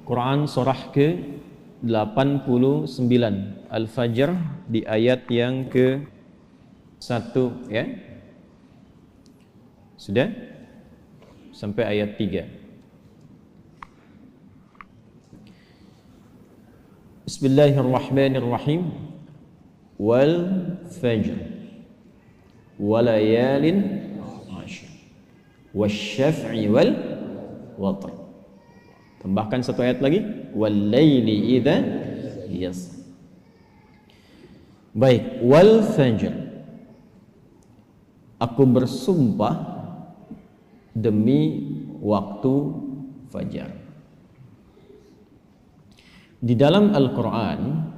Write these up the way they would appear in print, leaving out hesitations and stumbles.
Quran surah ke-89 Al-Fajr di ayat yang ke-1 ya. Sudah? Sampai ayat 3. Bismillahirrahmanirrahim. Wal fajr walayalin 'ashr wasyaf'i wal watr. Tambahkan satu ayat lagi, wal laili idza yasr. Baik, wal fajr, aku bersumpah demi waktu fajar. Di dalam Al-Quran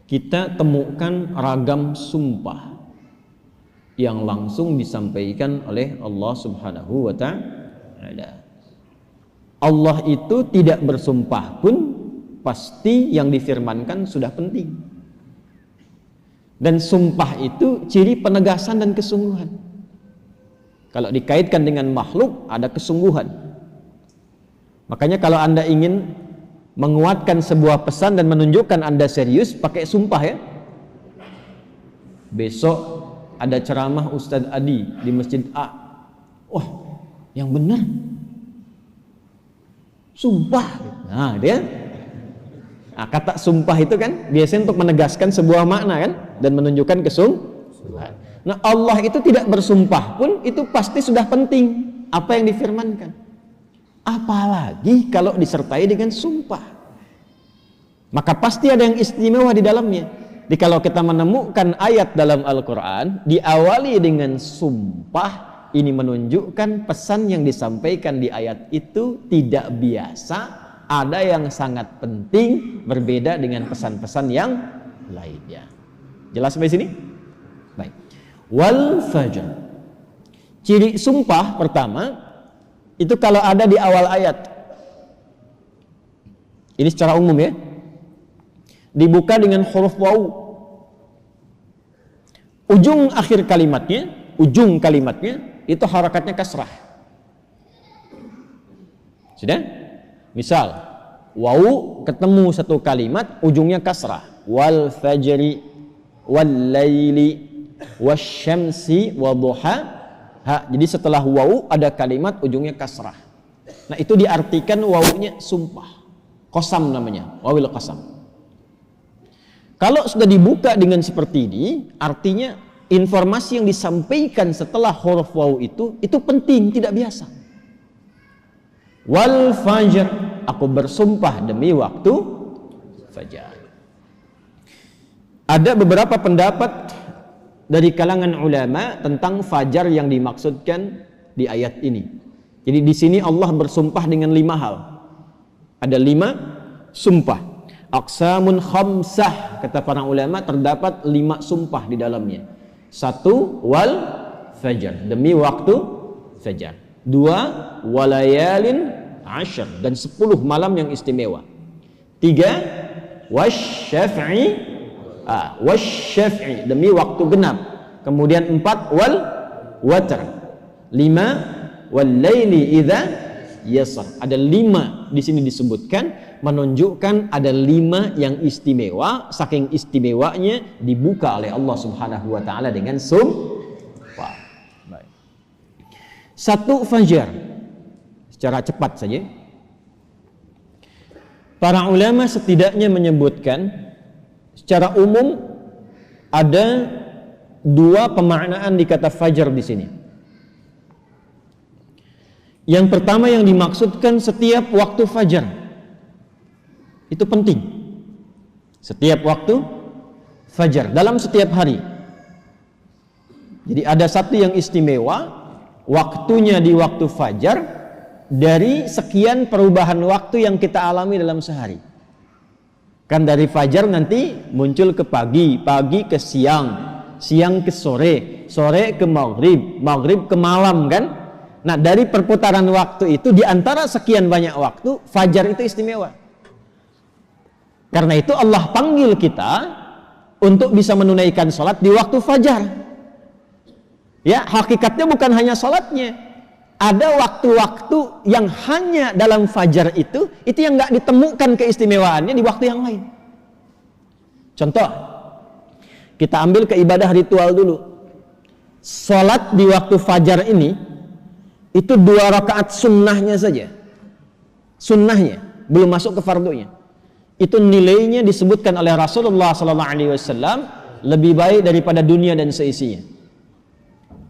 kita temukan ragam sumpah yang langsung disampaikan oleh Allah Subhanahu wa ta'ala. Allah itu tidak bersumpah pun pasti yang difirmankan sudah penting. Dan sumpah itu ciri penegasan dan kesungguhan. Kalau dikaitkan dengan makhluk ada kesungguhan. Makanya kalau Anda ingin menguatkan sebuah pesan dan menunjukkan Anda serius, pakai sumpah ya. Besok ada ceramah Ustadz Adi di Masjid A. Wah, yang benar sumpah. Nah, dia. Nah, kata sumpah itu kan biasanya untuk menegaskan sebuah makna kan dan menunjukkan kesungguhan. Nah, Allah itu tidak bersumpah pun itu pasti sudah penting apa yang difirmankan. Apalagi kalau disertai dengan sumpah. Maka pasti ada yang istimewa di dalamnya. Jadi kalau kita menemukan ayat dalam Al-Quran diawali dengan sumpah, ini menunjukkan pesan yang disampaikan di ayat itu tidak biasa, ada yang sangat penting, berbeda dengan pesan-pesan yang lainnya. Jelas sampai sini? Baik. Wal fajr. Ciri sumpah pertama itu kalau ada di awal ayat. Ini secara umum ya. Dibuka dengan huruf waw. Ujung akhir kalimatnya, ujung kalimatnya itu harakatnya kasrah. Sudah? Misal, waw ketemu satu kalimat ujungnya kasrah. Wal fajri wal laili wasyamsi wadduhaha. Jadi setelah waw ada kalimat ujungnya kasrah. Nah, itu diartikan wawnya sumpah. Qasam namanya, wawil qasam. Kalau sudah dibuka dengan seperti ini, artinya informasi yang disampaikan setelah huruf waw itu penting, tidak biasa. Wal fajr, aku bersumpah demi waktu fajar. Ada beberapa pendapat dari kalangan ulama tentang fajar yang dimaksudkan di ayat ini. Jadi di sini Allah bersumpah dengan 5 hal. Ada 5 sumpah. Aqsamun khamsah, kata para ulama, terdapat 5 sumpah di dalamnya. 1, wal fajar, demi waktu fajar. 2, walayalin 'ashr, dan 10 malam yang istimewa. 3, wasyaf'i, demi waktu genap. Kemudian 4, wal watr. 5, wal laili idza yasr. Ada 5 di sini disebutkan, menunjukkan ada 5 yang istimewa. Saking istimewanya dibuka oleh Allah Subhanahu wa ta'ala dengan sumpah. Baik. 1, fajar. Secara cepat saja. Para ulama setidaknya menyebutkan secara umum ada 2 pemaknaan di kata fajar di sini. Yang pertama yang dimaksudkan setiap waktu fajar. Itu penting. Setiap waktu fajar, dalam setiap hari. Jadi ada satu yang istimewa, waktunya di waktu fajar dari sekian perubahan waktu yang kita alami dalam sehari. Kan dari fajar nanti muncul ke pagi, pagi ke siang, siang ke sore, sore ke maghrib, maghrib ke malam kan. Nah, dari perputaran waktu itu, di antara sekian banyak waktu, fajar itu istimewa. Karena itu Allah panggil kita untuk bisa menunaikan sholat di waktu fajar. Ya, hakikatnya bukan hanya sholatnya, ada waktu-waktu yang hanya dalam fajar itu yang nggak ditemukan keistimewaannya di waktu yang lain. Contoh, kita ambil ke ibadah ritual dulu. Salat di waktu fajar ini itu 2 rakaat sunnahnya saja. Sunnahnya, belum masuk ke fardunya. Itu nilainya disebutkan oleh Rasulullah SAW lebih baik daripada dunia dan seisinya.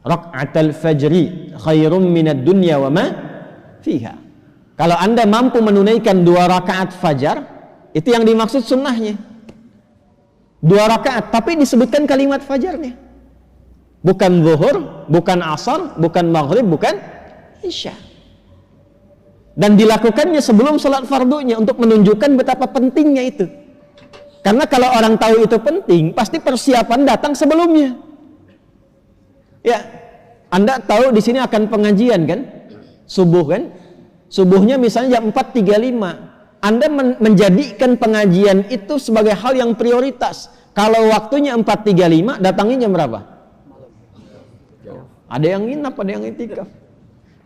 Raka'atul fajri khairum minad dunya wa ma fiha. Kalau Anda mampu menunaikan 2 rakaat fajar, itu yang dimaksud sunnahnya. 2 rakaat, tapi disebutkan kalimat fajarnya. Bukan zuhur, bukan asar, bukan maghrib, bukan isya. Dan dilakukannya sebelum salat fardunya untuk menunjukkan betapa pentingnya itu. Karena kalau orang tahu itu penting, pasti persiapan datang sebelumnya. Ya, Anda tahu di sini akan pengajian kan? Subuh kan? Subuhnya misalnya jam 4.35. Anda menjadikan pengajian itu sebagai hal yang prioritas. Kalau waktunya 4.35, datangnya jam berapa? Ada yang nginap, ada yang itikaf.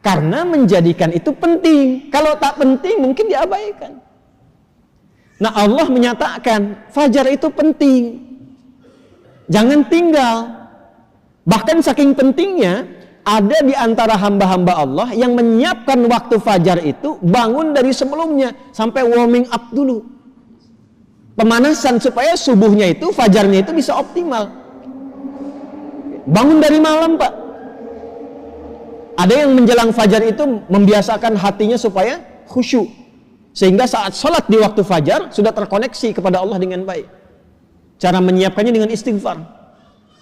Karena menjadikan itu penting. Kalau tak penting mungkin diabaikan. Nah, Allah menyatakan fajar itu penting. Jangan tinggal. Bahkan saking pentingnya, ada di antara hamba-hamba Allah yang menyiapkan waktu fajar itu bangun dari sebelumnya sampai warming up dulu. Pemanasan supaya subuhnya itu, fajarnya itu bisa optimal. Bangun dari malam, Pak. Ada yang menjelang fajar itu membiasakan hatinya supaya khusyuk. Sehingga saat sholat di waktu fajar sudah terkoneksi kepada Allah dengan baik. Cara menyiapkannya dengan istighfar.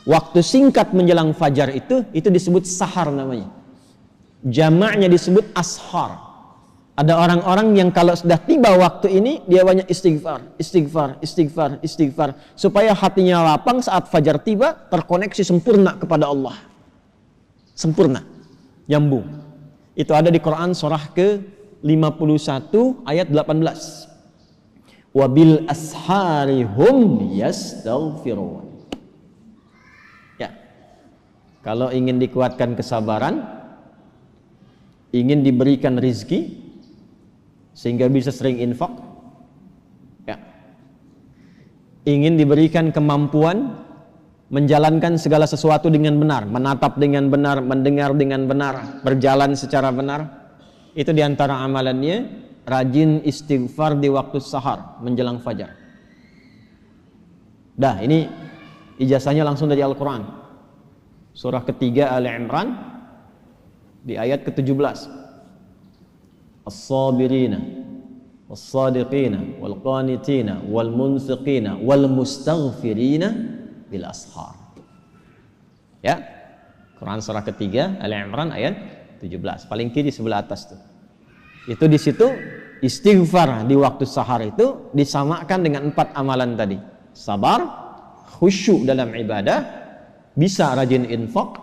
Waktu singkat menjelang fajar itu disebut sahar namanya. Jamaknya disebut ashar. Ada orang-orang yang kalau sudah tiba waktu ini, dia banyak istighfar, istighfar, istighfar, istighfar. Supaya hatinya lapang saat fajar tiba, terkoneksi sempurna kepada Allah. Sempurna. Nyambung. Itu ada di Quran surah ke-51 ayat 18. Wabil ashari hum yastaghfirun. Ya. Kalau ingin dikuatkan kesabaran, ingin diberikan rizki sehingga bisa sering infak, ya. Ingin diberikan kemampuan menjalankan segala sesuatu dengan benar, menatap dengan benar, mendengar dengan benar, berjalan secara benar. Itu diantara amalannya, rajin istighfar di waktu sahar menjelang fajar. Dah, ini ijazahnya langsung dari Al-Quran. Surah ketiga Ali Imran di ayat ke-17. As-sabirina was-sadiqina wal-qanitina wal-munfiqina wal-mustaghfirina bil ashar. Ya. Quran surah ketiga Ali Imran ayat 17. Paling kiri sebelah atas tuh. Itu di situ istighfar di waktu sahar itu disamakan dengan 4 amalan tadi. Sabar, khusyuk dalam ibadah, bisa rajin infak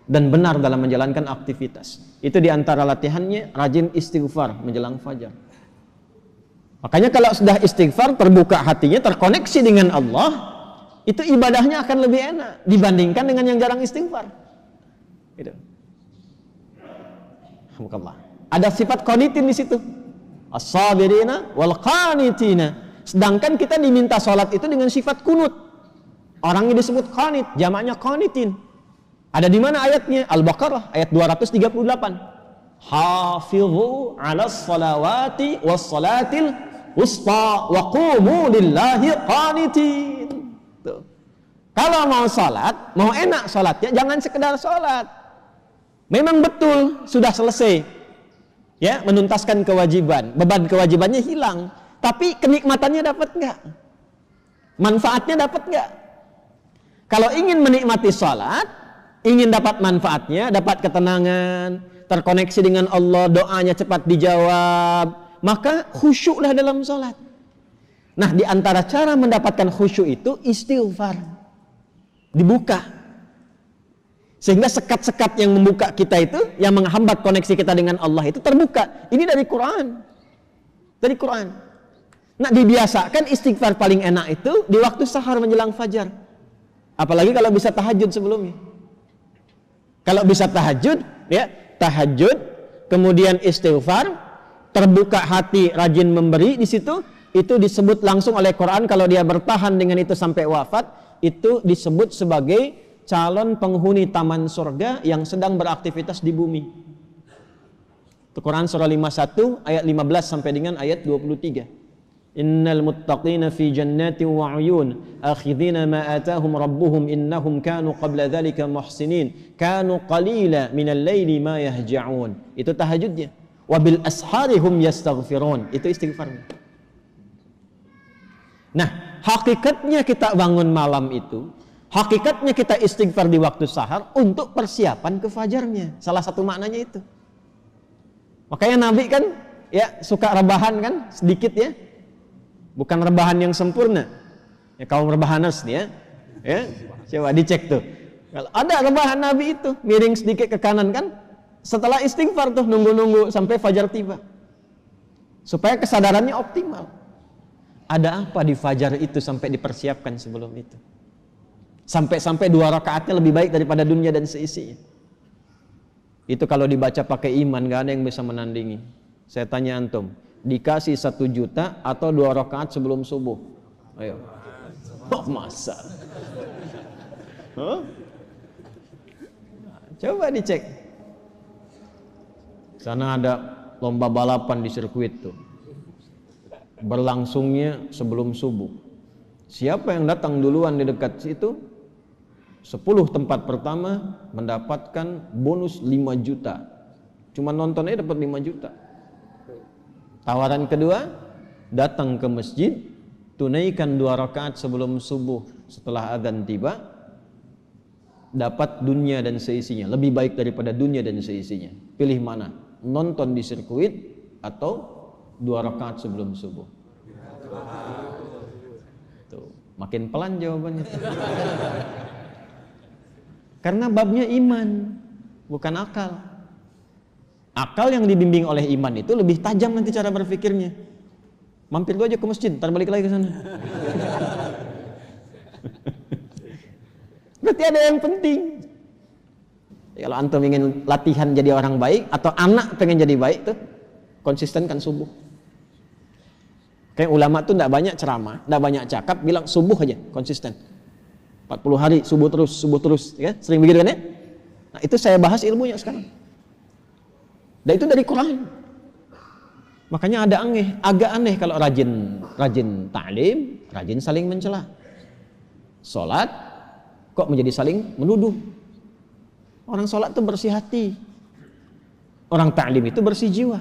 dan benar dalam menjalankan aktivitas. Itu di antara latihannya rajin istighfar menjelang fajar. Makanya kalau sudah istighfar, terbuka hatinya, terkoneksi dengan Allah, itu ibadahnya akan lebih enak dibandingkan dengan yang jarang istighfar. Gitu. Alhamdulillah. Ada sifat qanitin di situ. As-sabirina wal qanitina. Sedangkan kita diminta salat itu dengan sifat kunut. Orangnya disebut qanit, jamaknya qanitin. Ada di mana ayatnya? Al-Baqarah ayat 238. Hafizu 'alas salawati was salatil wusta wa qumu lillahi qanitin. Tuh. Kalau mau salat, mau enak salatnya, jangan sekedar salat. Memang betul sudah selesai, ya, menuntaskan kewajiban, beban kewajibannya hilang. Tapi kenikmatannya dapat nggak? Manfaatnya dapat nggak? Kalau ingin menikmati salat, ingin dapat manfaatnya, dapat ketenangan, terkoneksi dengan Allah, doanya cepat dijawab, maka khusyuklah dalam salat. Nah, di antara cara mendapatkan khusyuk itu istighfar. Dibuka. Sehingga sekat-sekat yang membuka kita itu, yang menghambat koneksi kita dengan Allah itu terbuka. Ini dari Quran. Dari Quran. Nah, dibiasakan istighfar paling enak itu di waktu sahar menjelang fajar. Apalagi kalau bisa tahajud sebelumnya. Kalau bisa tahajud, ya, tahajud kemudian istighfar, terbuka hati, rajin memberi di situ, itu disebut langsung oleh Quran kalau dia bertahan dengan itu sampai wafat, itu disebut sebagai calon penghuni taman surga yang sedang beraktivitas di bumi. Quran surah 51 ayat 15 sampai dengan ayat 23. Innal muttaqina fi jannatin wa 'uyun akhidhina ma atahum rabbuhum innahum kanu qabla dhalika muhsinin kanu qalila minal laili ma yahja'un. Itu tahajudnya. Wa bil ashari hum yastaghfirun. Itu istighfarnya. Nah, hakikatnya kita bangun malam itu, hakikatnya kita istighfar di waktu sahar untuk persiapan ke fajarnya. Salah satu maknanya itu. Makanya Nabi kan ya suka rebahan kan sedikit ya. Bukan rebahan yang sempurna. Ya kaum rebahaners nih ya. Ya, coba dicek tuh. Kalau ada rebahan Nabi itu miring sedikit ke kanan kan, setelah istighfar tuh nunggu-nunggu sampai fajar tiba. Supaya kesadarannya optimal. Ada apa di fajar itu sampai dipersiapkan sebelum itu? Sampai-sampai 2 rakaatnya lebih baik daripada dunia dan seisinya. Itu kalau dibaca pakai iman, gak ada yang bisa menandingi. Saya tanya antum, dikasih 1 juta atau 2 rakaat sebelum subuh? Ayo. Oh, masa? Huh? Coba dicek. Sana ada lomba balapan di sirkuit tuh. Berlangsungnya sebelum subuh. Siapa yang datang duluan di dekat situ, 10 tempat pertama mendapatkan bonus 5 juta. Cuma nonton aja dapat 5 juta. Tawaran kedua, datang ke masjid, tunaikan 2 rakaat sebelum subuh. Setelah azan tiba, dapat dunia dan seisinya. Lebih baik daripada dunia dan seisinya. Pilih mana? Nonton di sirkuit atau 2 rakaat sebelum subuh? Tuh, makin pelan jawabannya. Karena babnya iman, bukan akal. Akal yang dibimbing oleh iman itu lebih tajam nanti cara berpikirnya. Mampir dulu aja ke masjid, ntar balik lagi ke sana. Berarti ada yang penting. Kalau antum ingin latihan jadi orang baik atau anak pengen jadi baik tuh, konsistenkan subuh. Kayak ulama tuh enggak banyak ceramah, enggak banyak cakap, bilang subuh aja, konsisten. 40 hari subuh terus, ya? Sering begitu kan ya? Nah, itu saya bahas ilmunya sekarang. Dan itu dari Quran. Makanya agak aneh kalau rajin ta'lim, rajin saling mencela. Salat kok menjadi saling menuduh. Orang salat itu bersih hati. Orang ta'lim itu bersih jiwa.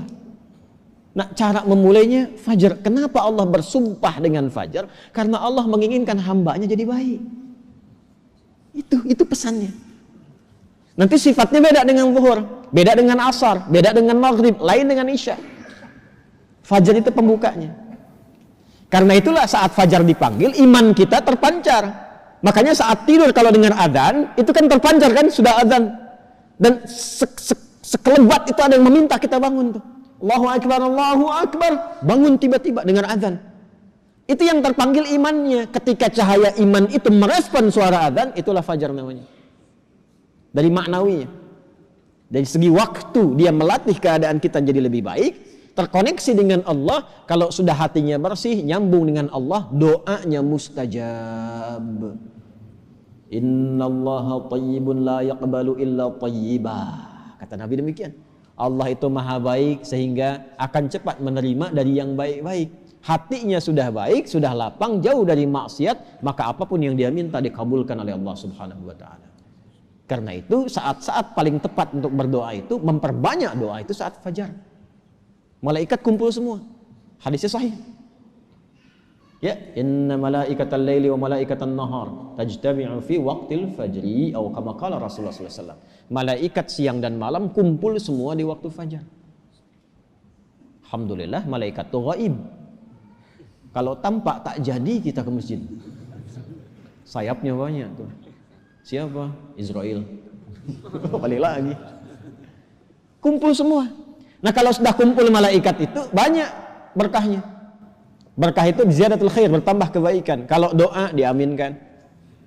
Nah, cara memulainya fajar. Kenapa Allah bersumpah dengan fajar? Karena Allah menginginkan hambanya jadi baik. Itu pesannya. Nanti sifatnya beda dengan zuhur, beda dengan asar, beda dengan maghrib, lain dengan isya. Fajar itu pembukanya. Karena itulah saat fajar dipanggil, iman kita terpancar. Makanya saat tidur kalau dengar adzan, itu kan terpancar kan, sudah adzan. Dan sekelebat itu ada yang meminta kita bangun tuh. Allahu Akbar, bangun tiba-tiba dengar adzan. Itu yang terpanggil imannya. Ketika cahaya iman itu merespon suara adzan, itulah fajar namanya. Dari maknawinya. Dari segi waktu dia melatih keadaan kita jadi lebih baik, terkoneksi dengan Allah. Kalau sudah hatinya bersih, nyambung dengan Allah, doanya mustajab. Innallaha thayyibun la yaqbalu illa thayyibah. Kata Nabi demikian. Allah itu maha baik sehingga akan cepat menerima dari yang baik-baik. Hatinya sudah baik, sudah lapang, jauh dari maksiat, maka apapun yang dia minta dikabulkan oleh Allah Subhanahu wa taala. Karena itu saat-saat paling tepat untuk berdoa itu, memperbanyak doa itu saat fajar. Malaikat kumpul semua. Hadisnya sahih. Ya, inna malaikatal laili wa malaikatan nahar tajtami'u fi waqtil fajri atau kama qala Rasulullah sallallahu alaihi wasallam. Malaikat siang dan malam kumpul semua di waktu fajar. Alhamdulillah malaikat itu gaib. Kalau tampak tak jadi kita ke masjid. Sayapnya banyak tuh. Siapa? Israel. Balik lagi. Kumpul semua. Nah, kalau sudah kumpul malaikat itu banyak berkahnya. Berkah itu ziyadatul khair, bertambah kebaikan. Kalau doa diaminkan.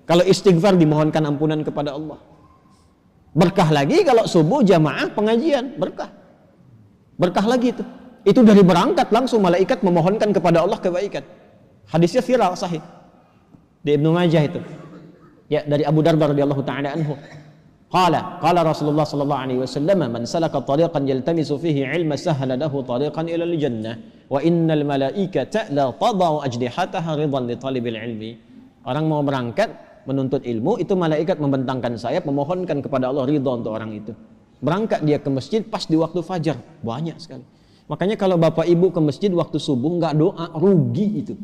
Kalau istighfar dimohonkan ampunan kepada Allah. Berkah lagi kalau subuh jamaah pengajian, berkah. Berkah lagi itu. Itu dari berangkat langsung malaikat memohonkan kepada Allah kebaikan. Hadisnya viral sahih di Ibnu Majah itu. Ya, dari Abu Darda radhiyallahu taala anhu. Qala Rasulullah sallallahu alaihi wasallam, "Man salaka tariqan yaltamisu fihi 'ilma sahhala lahu tariqan ila al-jannah, wa innal malaikata la tadau ajnihataha ridan li talibil ilmi." Orang mau berangkat menuntut ilmu, itu malaikat membentangkan sayap memohonkan kepada Allah ridha untuk orang itu. Berangkat dia ke masjid pas di waktu fajar, banyak sekali. Makanya kalau bapak ibu ke masjid waktu subuh nggak doa, rugi itu.